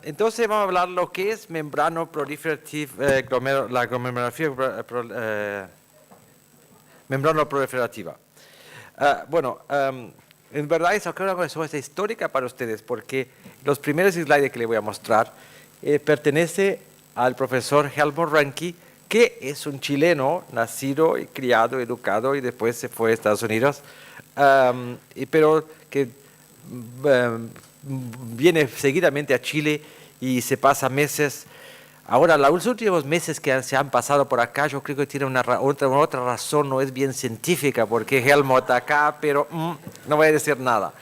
Entonces vamos a hablar lo que es membrana proliferativa, la glomerulografía membrana proliferativa. En verdad es una cosa histórica para ustedes porque los primeros slides que les voy a mostrar pertenece al profesor Helmut Ranke, que es un chileno nacido y criado, educado y después se fue a Estados Unidos, pero que viene seguidamente a Chile y se pasa meses. Ahora, los últimos meses que se han pasado por acá, yo creo que tiene otra razón, no es bien científica, porque Helmut acá, pero no voy a decir nada.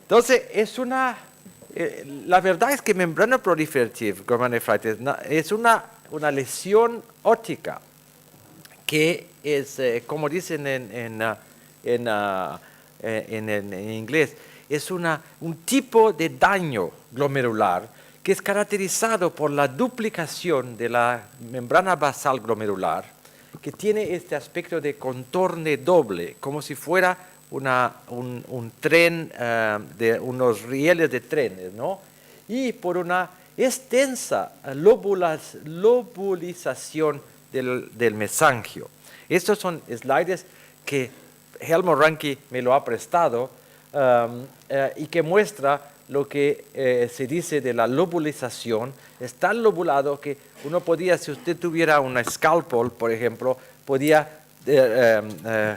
Entonces, la verdad es que membrana proliferativa glomerulonefritis es una lesión óptica que es, como dicen en inglés, es un tipo de daño glomerular que es caracterizado por la duplicación de la membrana basal glomerular, que tiene este aspecto de contorno doble, como si fuera un tren, de unos rieles de trenes, ¿no? Y por una extensa lobulización del mesangio. Estos son slides que Helmut Ranke me lo ha prestado y que muestra lo que se dice de la lobulización. Es tan lobulado que uno podía, si usted tuviera una scalpel, por ejemplo, podía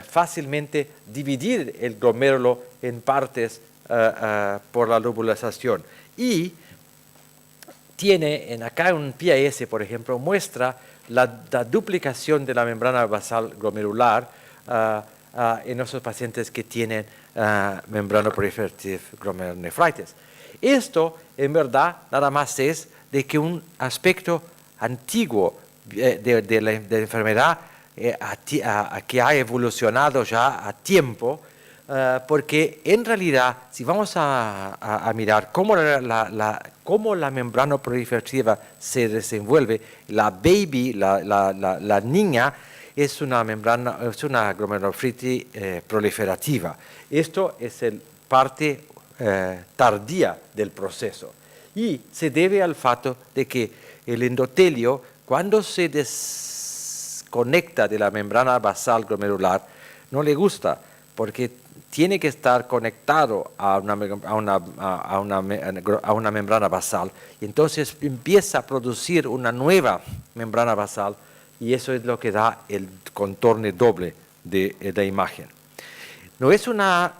fácilmente dividir el glomérulo en partes por la lobulización. Y tiene acá un PAS, por ejemplo, muestra la duplicación de la membrana basal glomerular en esos pacientes que tienen membrana proliferativa glomerulonefritis. Esto, en verdad, nada más es de que un aspecto antiguo de la enfermedad que ha evolucionado ya a tiempo, porque en realidad, si vamos a mirar cómo la membrana proliferativa se desenvuelve, la baby, la niña, es una glomerulonefritis proliferativa. Esto es parte tardía del proceso y se debe al fato de que el endotelio, cuando se desconecta de la membrana basal glomerular, no le gusta porque tiene que estar conectado a una membrana basal y entonces empieza a producir una nueva membrana basal y eso es lo que da el contorno doble de la imagen. No es una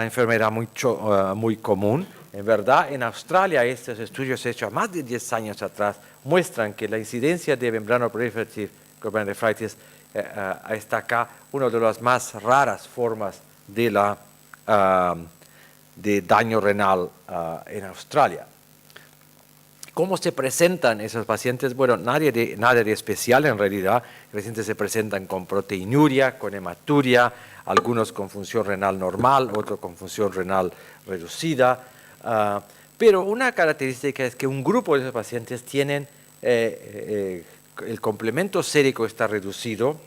enfermedad muy común. En verdad, en Australia, estos estudios hechos más de 10 años atrás muestran que la incidencia de membrana proliferativa glomerulonefritis está acá, una de las más raras formas de daño renal en Australia. ¿Cómo se presentan esos pacientes? Bueno, nada de especial en realidad. Los pacientes se presentan con proteinuria, con hematuria, algunos con función renal normal, otros con función renal reducida. Pero una característica es que un grupo de esos pacientes tienen el complemento sérico está reducido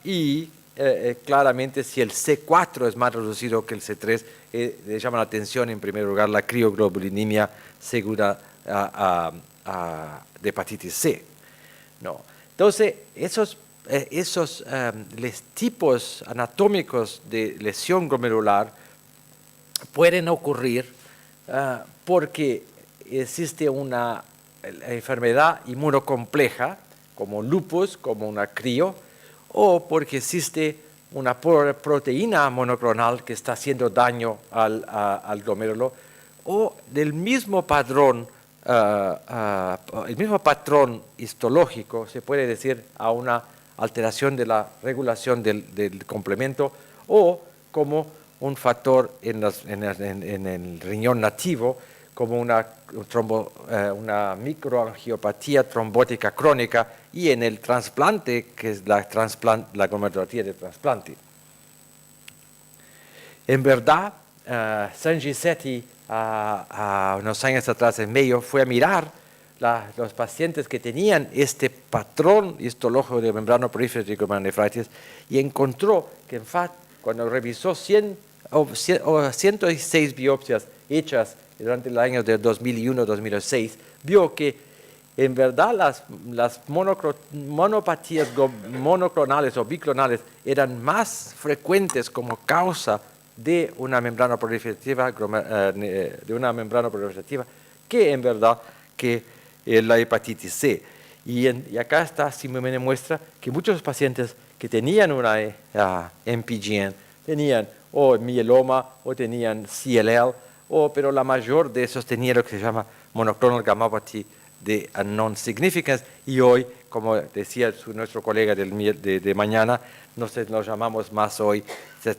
y claramente si el C4 es más reducido que el C3, le llama la atención en primer lugar la crioglobulinemia segura de hepatitis C. No. Entonces, esos tipos anatómicos de lesión glomerular pueden ocurrir porque existe una enfermedad inmunocompleja, como lupus, como una crio, o porque existe una proteína monoclonal que está haciendo daño al glomérulo, o del mismo patrón, el mismo patrón histológico, se puede decir, a una alteración de la regulación del complemento, o como un factor en el riñón nativo, como una microangiopatía trombótica crónica, y en el trasplante, que es la glomerulopatía de trasplante. En verdad, Sangisetti, unos años atrás en Mayo, fue a mirar los pacientes que tenían este patrón histológico de membrana proliferativa glomerulonefritis y encontró que, en fact, cuando revisó 100 106 biopsias hechas durante el año de 2001-2006, vio que en verdad las monopatías monoclonales o biclonales eran más frecuentes como causa de una membrana proliferativa, que en verdad que la hepatitis C. Y acá está, simplemente muestra que muchos pacientes que tenían una MPGN tenían o mieloma o tenían CLL, pero la mayor de esos tenía lo que se llama monoclonal gammopathy de non-significance, y hoy, como decía nuestro colega de mañana, nos llamamos más hoy,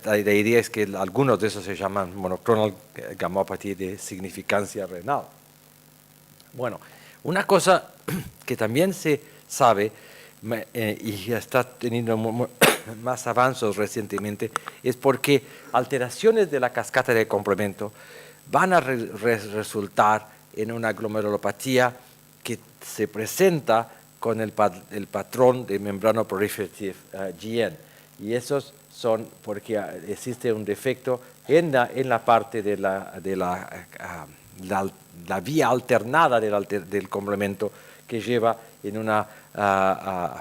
la idea es que algunos de esos se llaman monoclonal gammopathy de significancia renal. Bueno, una cosa que también se sabe y está teniendo más avances recientemente es porque alteraciones de la cascada de complemento van a resultar en una glomerulopatía que se presenta con el patrón de membrana proliferative GN. Y esos son porque existe un defecto en la parte de la vía alternada del complemento que lleva en una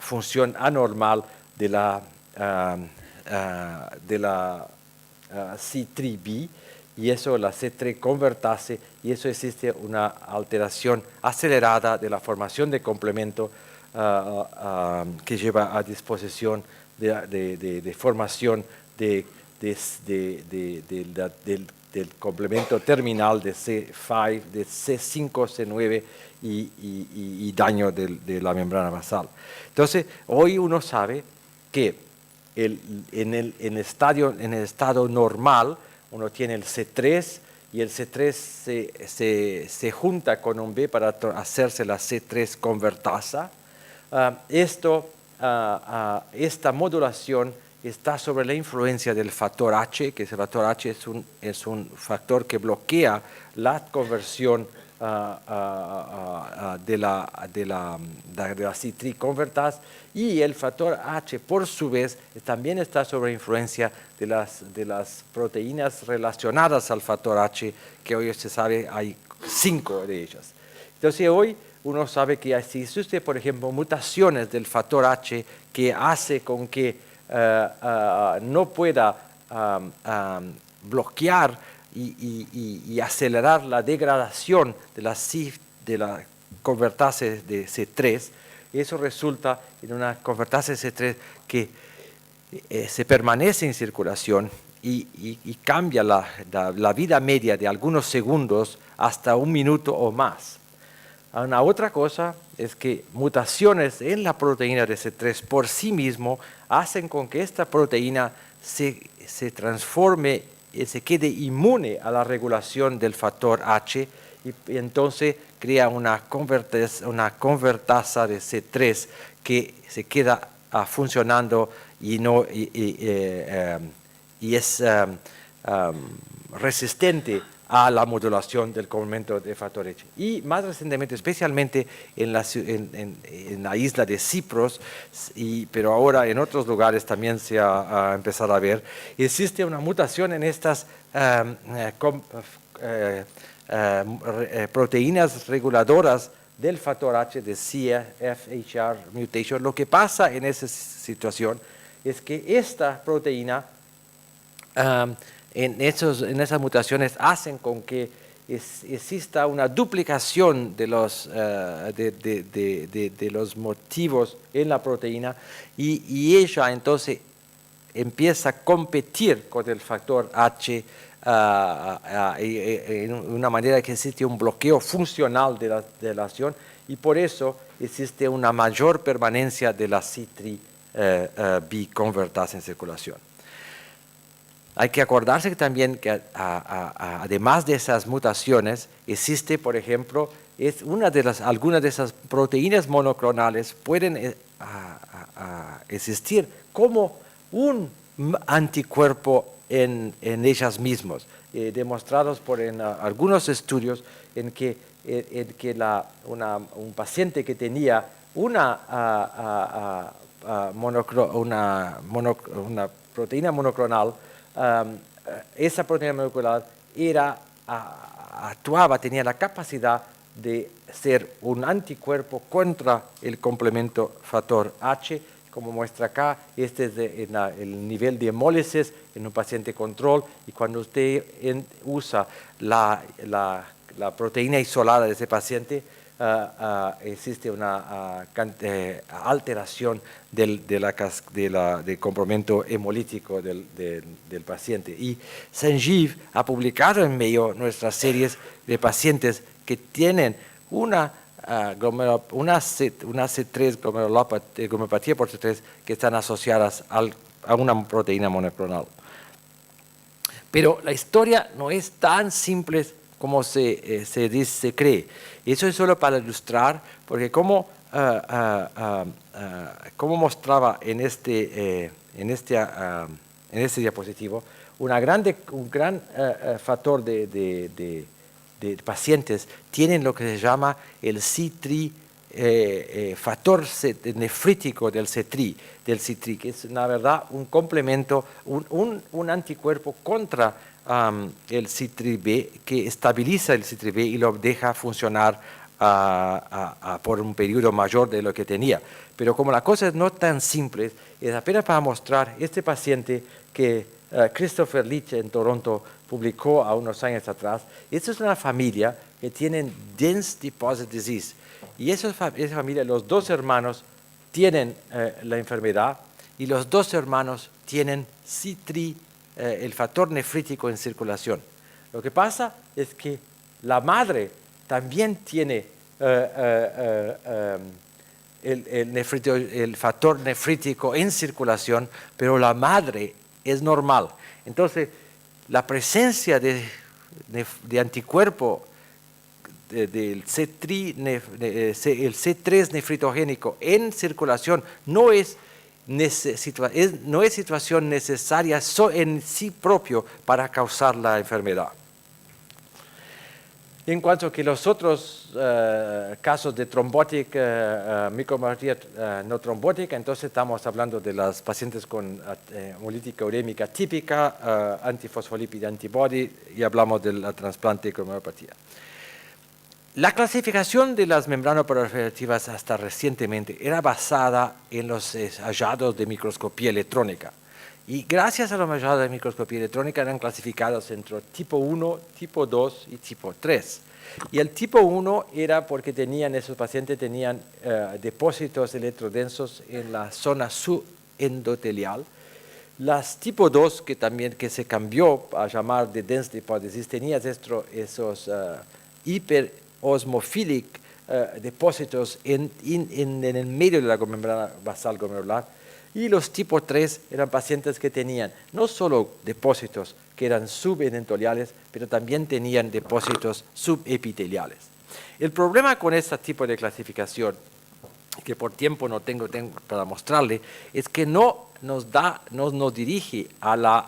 función anormal de la C3b, y eso la C3 convertase, y eso existe una alteración acelerada de la formación de complemento que lleva a disposición de formación del complemento terminal de C5, de C5, C9 y daño de la membrana basal. Entonces, hoy uno sabe que en el estado normal uno tiene el C3, y el C3 se junta con un B para hacerse la C3 convertasa. Esta modulación está sobre la influencia del factor H, que el factor H es un factor que bloquea la conversión de la C3 convertase, y el factor H por su vez también está sobre influencia de las proteínas relacionadas al factor H, que hoy se sabe hay 5 de ellas. Entonces hoy uno sabe que si existe, por ejemplo, mutaciones del factor H que hace con que no pueda bloquear y acelerar la degradación de la convertase de C3, eso resulta en una convertase C3 que se permanece en circulación y cambia la vida media de algunos segundos hasta 1 minuto o más. Una otra cosa es que mutaciones en la proteína de C3 por sí mismo hacen con que esta proteína se transforme y se quede inmune a la regulación del factor H, y entonces crea una convertasa de C3 que se queda funcionando y es resistente a la modulación del complemento de factor H. Y más recientemente, especialmente en la isla de Cipros, pero ahora en otros lugares también se ha empezado a ver, existe una mutación en estas proteínas reguladoras del factor H, de CFHR mutation. Lo que pasa en esa situación es que esta proteína en esas mutaciones hacen con que exista una duplicación de los motivos en la proteína, y ella entonces empieza a competir con el factor H en una manera que existe un bloqueo funcional de la acción, y por eso existe una mayor permanencia de la C3b convertasa en circulación. Hay que acordarse también que además de esas mutaciones, existe, por ejemplo, algunas de esas proteínas monoclonales pueden existir como un anticuerpo en ellas mismas, demostrados en algunos estudios en que un paciente que tenía una proteína monoclonal esa proteína molecular actuaba, tenía la capacidad de ser un anticuerpo contra el complemento factor H, como muestra acá. Este es el nivel de hemólisis en un paciente control, y cuando usted usa la proteína isolada de ese paciente, existe una alteración del complemento hemolítico del paciente. Y Sanjeev ha publicado en Mayo nuestras series de pacientes que tienen una C3 glomerulopatía por C3 que están asociadas a una proteína monoclonal. Pero la historia no es tan simple como se cree. Eso es solo para ilustrar, porque como mostraba en este diapositivo, un gran factor de pacientes tienen lo que se llama el C3, factor nefrítico del C3, que es la verdad un complemento, un anticuerpo contra el C3b, que estabiliza el C3b y lo deja funcionar por un periodo mayor de lo que tenía. Pero como la cosa es no tan simple, es apenas para mostrar este paciente que Christopher Leach en Toronto publicó a unos años atrás. Esta es una familia que tienen dense deposit disease, y esa familia, los dos hermanos tienen la enfermedad, y los dos hermanos tienen C3, el factor nefrítico en circulación. Lo que pasa es que la madre también tiene el factor nefrítico en circulación, pero la madre es normal. Entonces, la presencia de anticuerpo del C3 nefritogénico en circulación no es situación necesaria en sí propio para causar la enfermedad. En cuanto a que los otros casos de trombótica, micromiopatía no trombótica, entonces estamos hablando de las pacientes con hemolítica urémica típica, antifosfolípide antibody, y hablamos de la trasplante de glomerulopatía. La clasificación de las membranas proliferativas hasta recientemente era basada en los hallazgos de microscopía electrónica. Y gracias a los hallazgos de microscopía electrónica eran clasificados entre tipo 1, tipo 2 y tipo 3. Y el tipo 1 era porque esos pacientes tenían depósitos electrodensos en la zona subendotelial. Las tipo 2, que se cambió a llamar de dense deposit disease, tenían esos hiperosmofílicos depósitos en el medio de la membrana basal glomerular. Y los tipo 3 eran pacientes que tenían no solo depósitos que eran subendoteliales, pero también tenían depósitos subepiteliales. El problema con este tipo de clasificación, que por tiempo no tengo para mostrarle, es que no nos dirige a la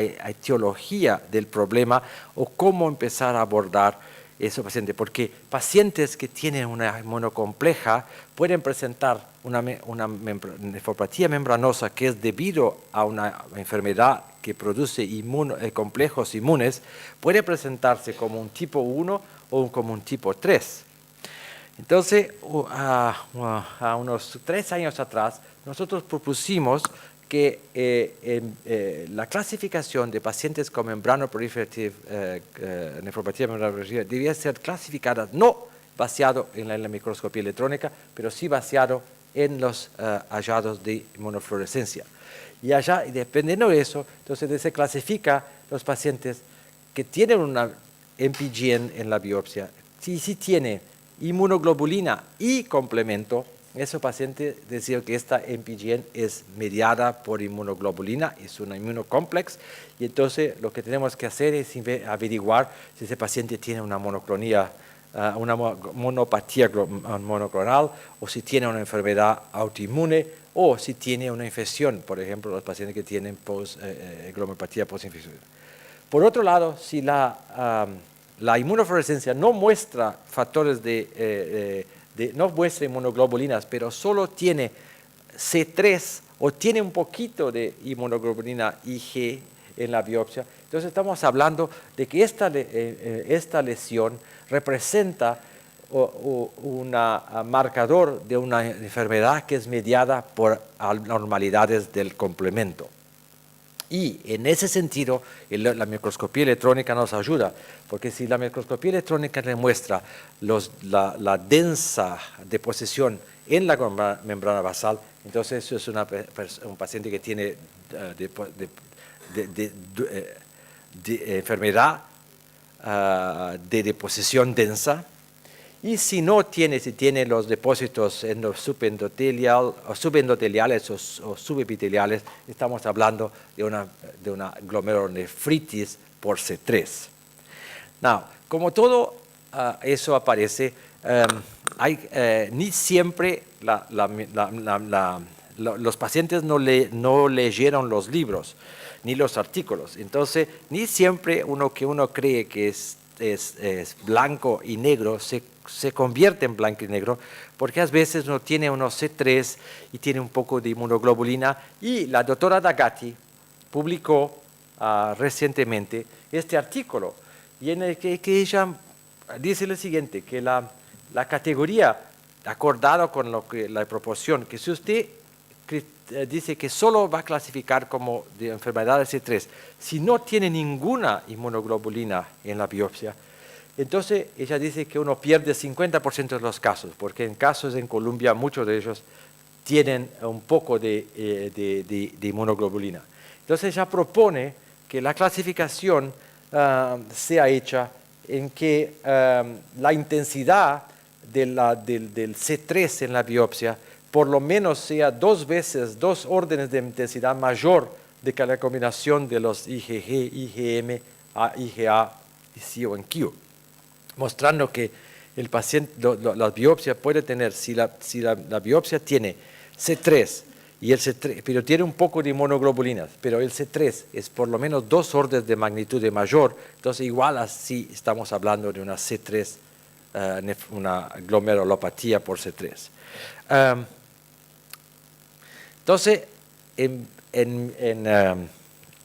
etiología del problema o cómo empezar a abordar esos pacientes, porque pacientes que tienen una inmunocompleja pueden presentar una nefropatía membranosa que es debido a una enfermedad que produce complejos inmunes, puede presentarse como un tipo 1 o como un tipo 3. Entonces, a unos 3 años atrás, nosotros propusimos que la clasificación de pacientes con membrana proliferativa, nefropatía membrana proliferativa, debía ser clasificada no basado en la microscopía electrónica, pero sí basado en los hallazgos de inmunofluorescencia. Y dependiendo de eso, entonces se clasifica los pacientes que tienen una MPGN en la biopsia. Si tiene inmunoglobulina y complemento, ese paciente decía que esta MPGN es mediada por inmunoglobulina, es una inmunocomplex, y entonces lo que tenemos que hacer es averiguar si ese paciente tiene una monoclonía, una monopatía monoclonal, o si tiene una enfermedad autoinmune, o si tiene una infección, por ejemplo, los pacientes que tienen glomerulopatía postinfecciosa. Por otro lado, si la inmunofluorescencia no muestra factores no muestra inmunoglobulinas, pero solo tiene C3 o tiene un poquito de inmunoglobulina IG, en la biopsia. Entonces estamos hablando de que esta lesión representa un marcador de una enfermedad que es mediada por anormalidades del complemento. Y en ese sentido, la microscopía electrónica nos ayuda, porque si la microscopía electrónica le muestra la densa deposición en la membrana basal, entonces eso es un paciente que tiene enfermedad de deposición densa. Y si tiene los depósitos subendoteliales o subepiteliales, estamos hablando de una glomerulonefritis por C3. Now, como todo eso aparece, ni siempre los pacientes no leyeron los libros ni los artículos. Entonces, ni siempre que uno cree que es blanco y negro se convierte en blanco y negro, porque a veces uno tiene unos C3 y tiene un poco de inmunoglobulina. Y la doctora Dagatti publicó recientemente este artículo, y en el que ella dice lo siguiente, que la categoría, acordado con la proporción, que si usted dice que solo va a clasificar como de enfermedad de C3 si no tiene ninguna inmunoglobulina en la biopsia, entonces ella dice que uno pierde 50% de los casos, porque en casos en Colombia muchos de ellos tienen un poco de inmunoglobulina. Entonces ella propone que la clasificación sea hecha en que la intensidad del C3 en la biopsia por lo menos sea 2 órdenes de intensidad mayor de que la combinación de los IgG, IgM, IgA y CO en Q, mostrando que el paciente, la biopsia puede tener, si la biopsia tiene C3, pero tiene un poco de inmunoglobulinas, pero el C3 es por lo menos 2 órdenes de magnitud de mayor, entonces igual así estamos hablando de una C3, una glomerulopatía por C3. Entonces,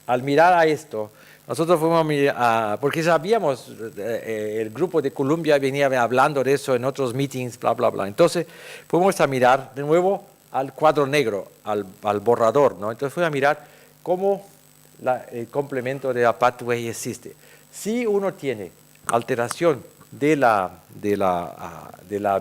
al mirar a esto, nosotros fuimos porque sabíamos, el grupo de Colombia venía hablando de eso en otros meetings, bla, bla, bla. Entonces, fuimos a mirar de nuevo al cuadro negro, al borrador, ¿no? Entonces, fuimos a mirar cómo el complemento de la pathway existe. Si uno tiene alteración de la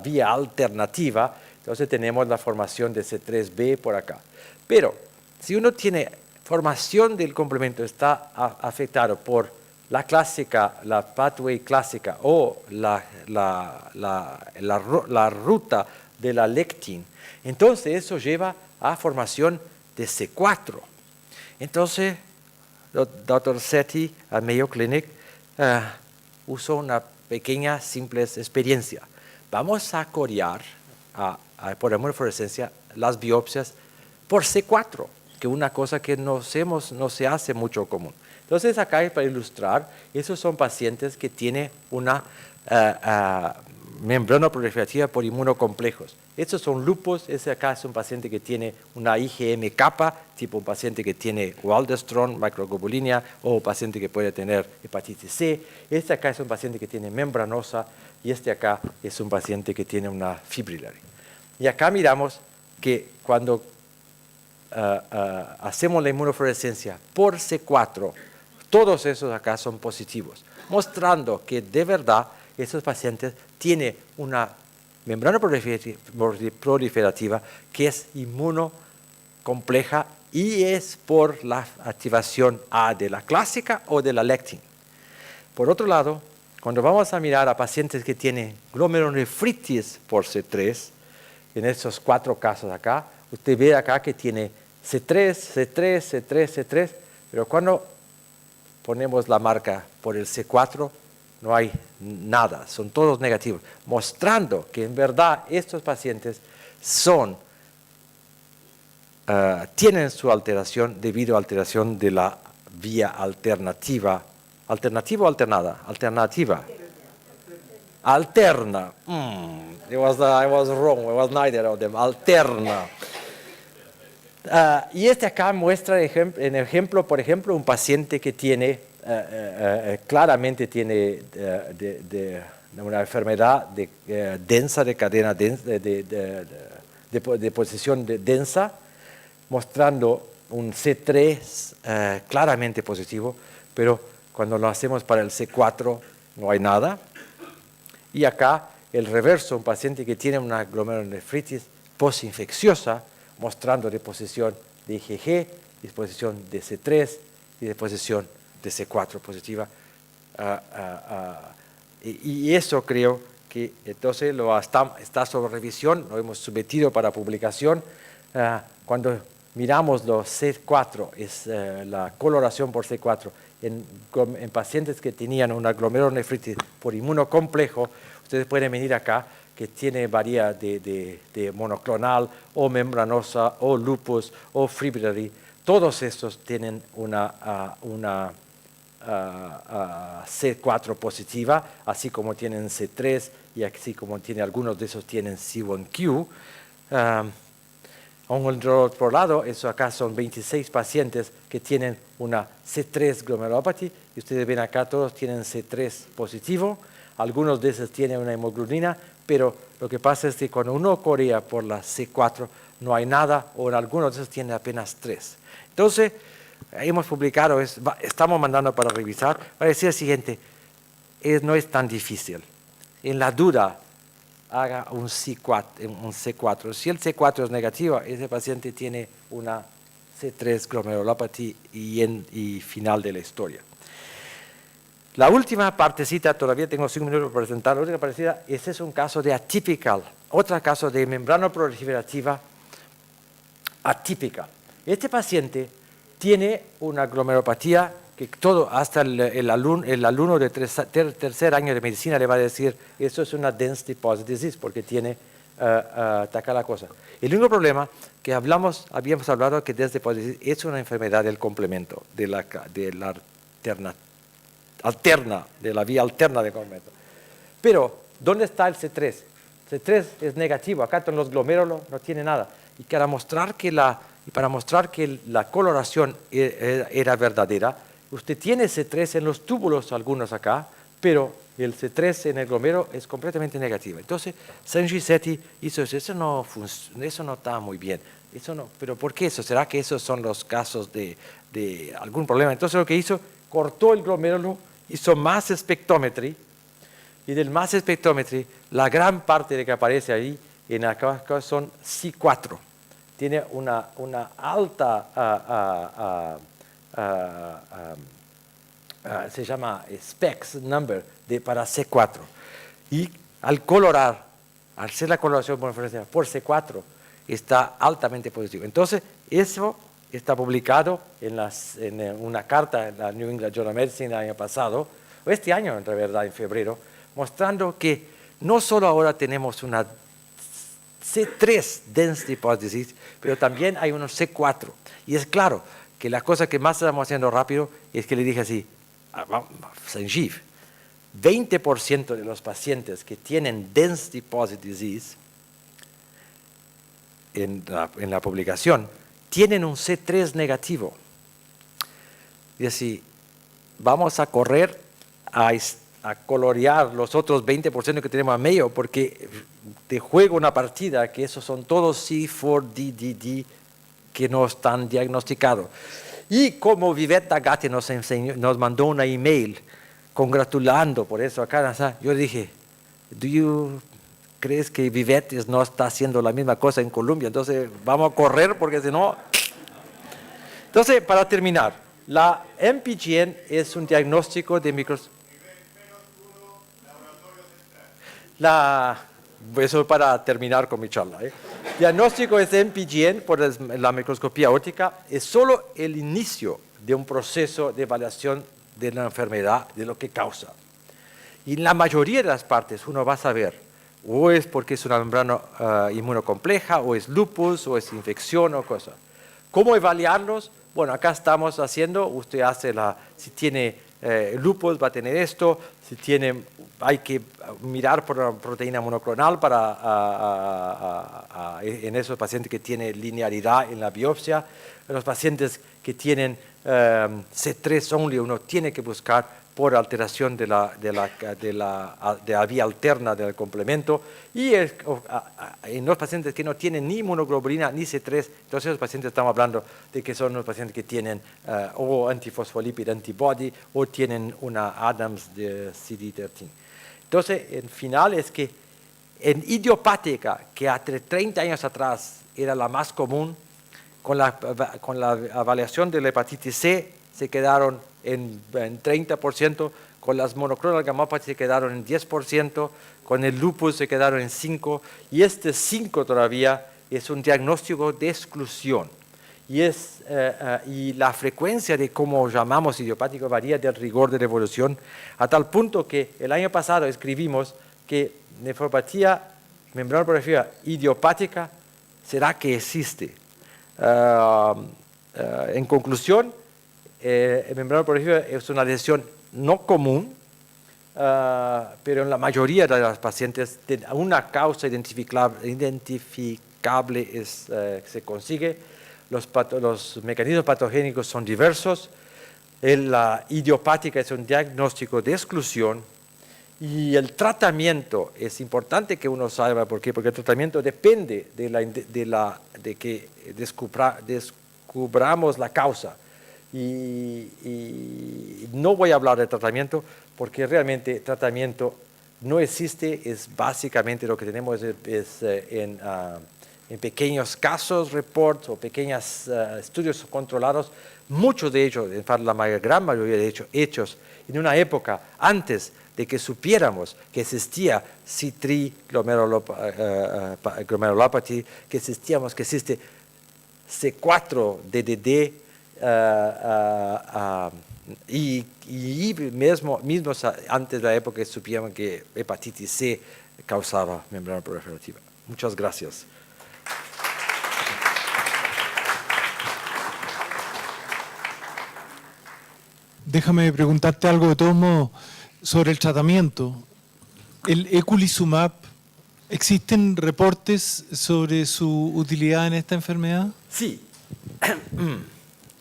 vía alternativa, entonces tenemos la formación de C3b por acá. Pero si uno tiene formación del complemento, está afectado por la clásica, la pathway clásica o la ruta de la lectin, entonces eso lleva a formación de C4. Entonces, Dr. Sethi a Mayo Clinic usó una pequeña, simple experiencia. Vamos a corear por hemofluorescencia las biopsias por C4, que es una cosa que no se hace mucho común. Entonces acá es para ilustrar, esos son pacientes que tienen una membrana proliferativa por inmunocomplejos. Estos son lupus, ese acá es un paciente que tiene una IgM kappa, tipo un paciente que tiene Waldenström, microglobulinia, o un paciente que puede tener hepatitis C. Este acá es un paciente que tiene membranosa, y este acá es un paciente que tiene una fibrillary. Y acá miramos que cuando hacemos la inmunofluorescencia por C4, todos esos acá son positivos, mostrando que de verdad esos pacientes tienen una membrana proliferativa que es inmunocompleja y es por la activación de la clásica o de la lectin. Por otro lado, cuando vamos a mirar a pacientes que tienen glomerulonefritis por C3, en estos 4 casos acá, usted ve acá que tiene C3, C3, C3, C3, pero cuando ponemos la marca por el C4, no hay nada, son todos negativos, mostrando que en verdad estos pacientes tienen su alteración debido a alteración de la vía alternativa. ¿Alternativa o alternada? Alternativa. Alterna. I was wrong, it was neither of them. Alterna. Y acá muestra en ejemplo, por ejemplo, un paciente que tiene, claramente tiene una enfermedad densa, de cadena densa, de posición densa, mostrando un C3 claramente positivo, pero cuando lo hacemos para el C4 no hay nada. Y acá el reverso, un paciente que tiene una glomerulonefritis postinfecciosa, mostrando deposición de IgG, disposición de C3 y deposición de C4 positiva. Y eso creo que entonces está sobre revisión, lo hemos sometido para publicación. Cuando miramos los C4, es la coloración por C4, en pacientes que tenían una glomerulonefritis por inmunocomplejo, ustedes pueden venir acá, que varía de monoclonal o membranosa o lupus o Fibry. Todos estos tienen una C4 positiva, así como tienen C3 y así como algunos de esos tienen C1q. Por lado, eso acá son 26 pacientes que tienen una C3 glomerulopathy, y ustedes ven acá todos tienen C3 positivo, algunos de esos tienen una hemoglobina, pero lo que pasa es que cuando uno corría por la C4 no hay nada, o en algunos de esos tienen apenas 3. Entonces, hemos publicado, estamos mandando para revisar, para decir lo siguiente, no es tan difícil. En la duda, haga un C4. Si el C4 es negativo, ese paciente tiene una C3 glomerulopathy y final de la historia. La última partecita, todavía tengo 5 minutos para presentar, la última partecita, ese es un caso de atypical, otro caso de membrana proliferativa atípica. Este paciente tiene una glomerulopatía que hasta el alumno de tercer año de medicina le va a decir, eso es una dense deposit disease, porque tiene ataca la cosa. El único problema que habíamos hablado que dense deposit disease es una enfermedad del complemento, de la vía alterna del complemento. Pero, ¿dónde está el C3? C3 es negativo, acá en los glomérulos no tiene nada. Y para mostrar que la coloración era verdadera, usted tiene C3 en los túbulos, algunos acá, pero el C3 en el glomérulo es completamente negativo. Entonces, Sangisetti hizo eso no está muy bien. ¿Pero por qué eso? ¿Será que esos son los casos de algún problema? Entonces, lo que hizo, cortó el glomérulo, hizo mass spectrometry, y del mass spectrometry, la gran parte de que aparece ahí, en acá son C4. Tiene una alta, se llama specs number para C4. Y al hacer la coloración por C4, está altamente positivo. Entonces, eso está publicado en una carta en la New England Journal of Medicine el año pasado, o este año en realidad, en febrero, mostrando que no solo ahora tenemos una C3 dense deposit disease, pero también hay unos C4. Y es claro que la cosa que más estamos haciendo rápido es que le dije así, Sanjeev, 20% de los pacientes que tienen dense deposit disease en la publicación tienen un C3 negativo. Y así, vamos a correr a colorear los otros 20% que tenemos a medio, porque te juego una partida que esos son todos C4DDD que no están diagnosticados. Y como Vivette Agate nos mandó una email congratulando por eso acá, yo dije, ¿crees que Vivette no está haciendo la misma cosa en Colombia? Entonces vamos a correr porque si no... Entonces, para terminar, la MPGN es un diagnóstico de eso para terminar con mi charla. Diagnóstico es MPGN por la microscopía óptica, es solo el inicio de un proceso de evaluación de la enfermedad, de lo que causa. Y en la mayoría de las partes uno va a saber, o es porque es una membrana inmunocompleja, o es lupus, o es infección, o cosa. ¿Cómo evaluarlos? Bueno, acá estamos haciendo, usted hace si tiene lupus va a tener esto, si tiene, hay que mirar por una proteína monoclonal en esos pacientes que tienen linearidad en la biopsia. En los pacientes que tienen C3 only, uno tiene que buscar por alteración de la vía alterna del complemento, y en los pacientes que no tienen ni inmunoglobulina ni C3, entonces los pacientes estamos hablando de que son los pacientes que tienen o antifosfolipid antibody o tienen una Adams de CD13. Entonces, en final es que en idiopática, que hace 30 años atrás era la más común, con la avaliación de la hepatitis C se quedaron en 30%, con las monoclonal gammopathy se quedaron en 10%, con el lupus se quedaron en 5%, y este 5% todavía es un diagnóstico de exclusión. Y la frecuencia de cómo llamamos idiopático varía del rigor de la evolución, a tal punto que el año pasado escribimos que nefropatía membranoproliferativa idiopática será que existe. En conclusión, membranoproliferativa es una lesión no común, pero en la mayoría de los pacientes una causa identificable se consigue. Los mecanismos patogénicos son diversos. La idiopática es un diagnóstico de exclusión, y el tratamiento es importante que uno saiba por qué, porque el tratamiento depende de que descubramos la causa. Y no voy a hablar de tratamiento porque realmente tratamiento no existe, es básicamente lo que tenemos en pequeños casos, reports o pequeños estudios controlados, muchos de ellos, en fact, la gran mayoría de ellos, hechos en una época antes de que supiéramos que existía C3 glomerulopathy, que existe C4 DDD, y mismo antes de la época que supieron que hepatitis C causaba membrana proliferativa. Muchas gracias. Déjame preguntarte algo de todos modos sobre el tratamiento. El eculizumab, ¿existen reportes sobre su utilidad en esta enfermedad? Sí.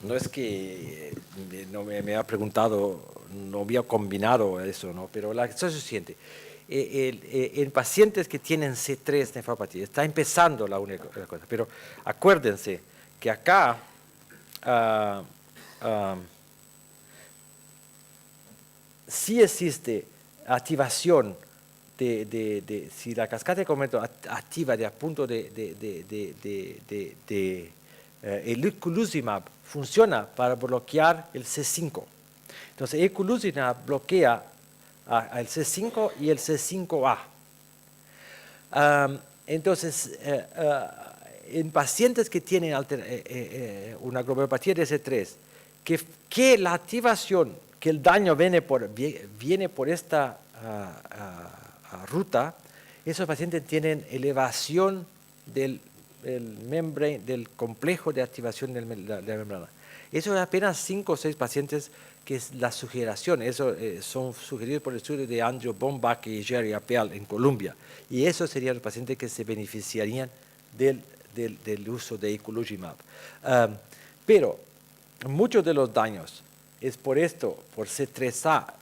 No es que no me ha preguntado, no había combinado eso, ¿no? Pero la cosa es la siguiente. En pacientes que tienen C3 nefropatía, está empezando la única cosa, pero acuérdense que acá sí existe activación si la cascada de complemento activa de a punto el eculizumab funciona para bloquear el C5. Entonces, eculizumab bloquea el C5 y el C5A. Entonces, en pacientes que tienen una glomerulopatía de C3, que la activación, que el daño viene por esta ruta, esos pacientes tienen elevación del complejo de activación de la membrana. Eso es apenas 5 o 6 pacientes que es la sugestión. Eso son sugeridos por el estudio de Andrew Bombach y Jerry Appel en Colombia. Y esos serían los pacientes que se beneficiarían del uso de eculizumab. Pero muchos de los daños es por C3A,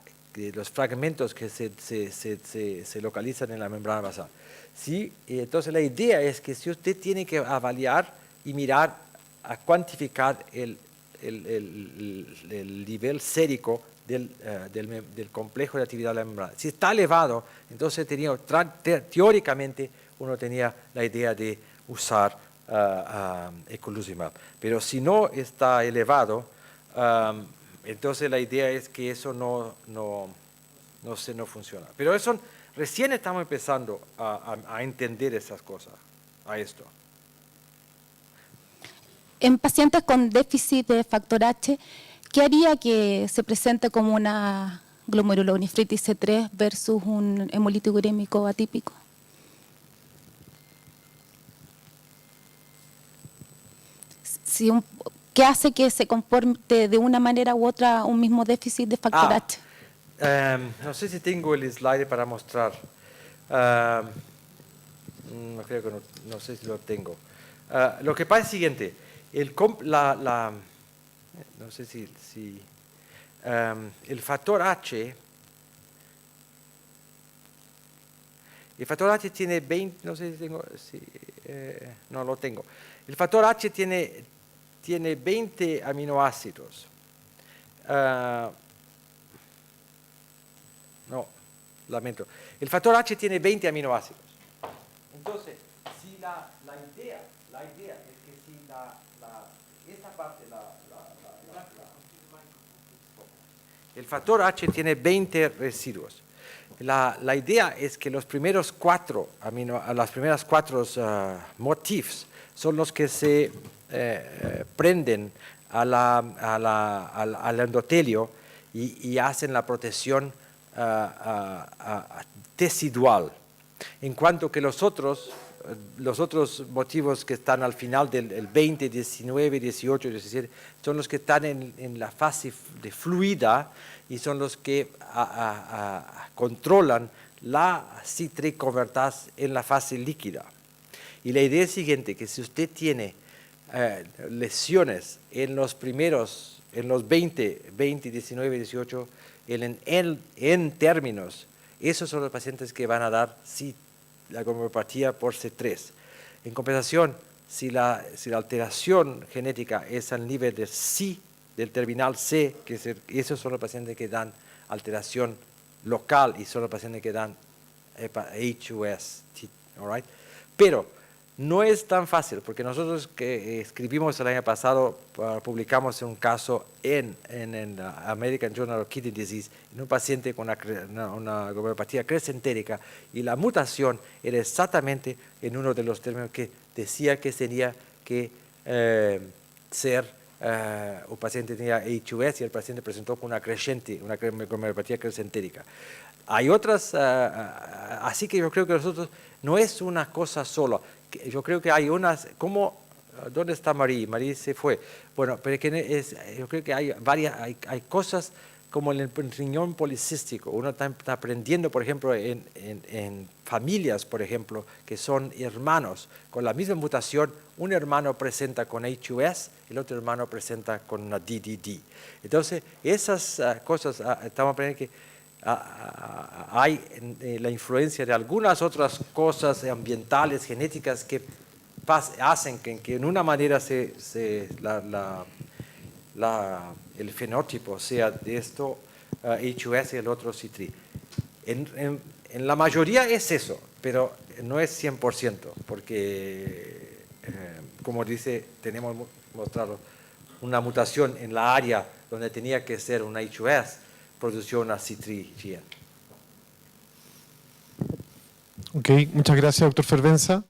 los fragmentos que se localizan en la membrana basal. ¿Sí? Entonces la idea es que si usted tiene que avaliar y mirar a cuantificar el nivel sérico del complejo de actividad de la membrana. Si está elevado, entonces teóricamente uno tenía la idea de usar eculizumab. Pero si no está elevado, entonces la idea es que eso no funciona. Pero recién estamos empezando a entender esas cosas, a esto. En pacientes con déficit de factor H, ¿qué haría que se presente como una glomerulonefritis C3 versus un hemolítico urémico atípico? ¿Qué hace que se comporte de una manera u otra un mismo déficit de factor H? No sé si tengo el slide para mostrar. No creo que no sé si lo tengo. Lo que pasa es el siguiente. No sé si el factor H. El factor H tiene 20, no sé si tengo, no lo tengo. El factor H tiene 20 aminoácidos. No, lamento. El factor H tiene 20 aminoácidos. Entonces, si la idea es que si esta parte, el factor H tiene 20 residuos. La idea es que los primeros las primeras cuatro motifs son los que se prenden al endotelio y hacen la protección tecidual. En cuanto que los otros motivos que están al final del 20, 19, 18, 17, son los que están en la fase de fluida y son los que controlan la citriconvertase en la fase líquida. Y la idea es siguiente, que si usted tiene lesiones en los 20, 19, 18, en términos, esos son los pacientes que van a dar la glomerulopatía por C3. En compensación, si la alteración genética es al nivel de del terminal C, esos son los pacientes que dan alteración local y son los pacientes que dan HUS. All right? Pero no es tan fácil, porque nosotros que escribimos el año pasado, publicamos un caso en American Journal of Kidney Disease, en un paciente con una glomerulopatía crescentérica, y la mutación era exactamente en uno de los términos que decía que tenía que ser, un paciente tenía HUS y el paciente presentó con una glomerulopatía crescentérica. Hay otras, así que yo creo que nosotros no es una cosa sola. Yo creo que hay unas, ¿dónde está Marie? Marie se fue. Bueno, pero yo creo que hay cosas como el riñón policístico. Uno está aprendiendo, por ejemplo, en familias, por ejemplo, que son hermanos con la misma mutación. Un hermano presenta con HUS, el otro hermano presenta con una DDD. Entonces, esas cosas estamos aprendiendo que hay la influencia de algunas otras cosas ambientales, genéticas, que hacen que en una manera el fenotipo sea de esto HUS y el otro C3. En la mayoría es eso, pero no es 100%, porque, como dice, tenemos mostrado una mutación en la área donde tenía que ser una HUS, produjo una C3 gene. Ok, muchas gracias, doctor Fervenza.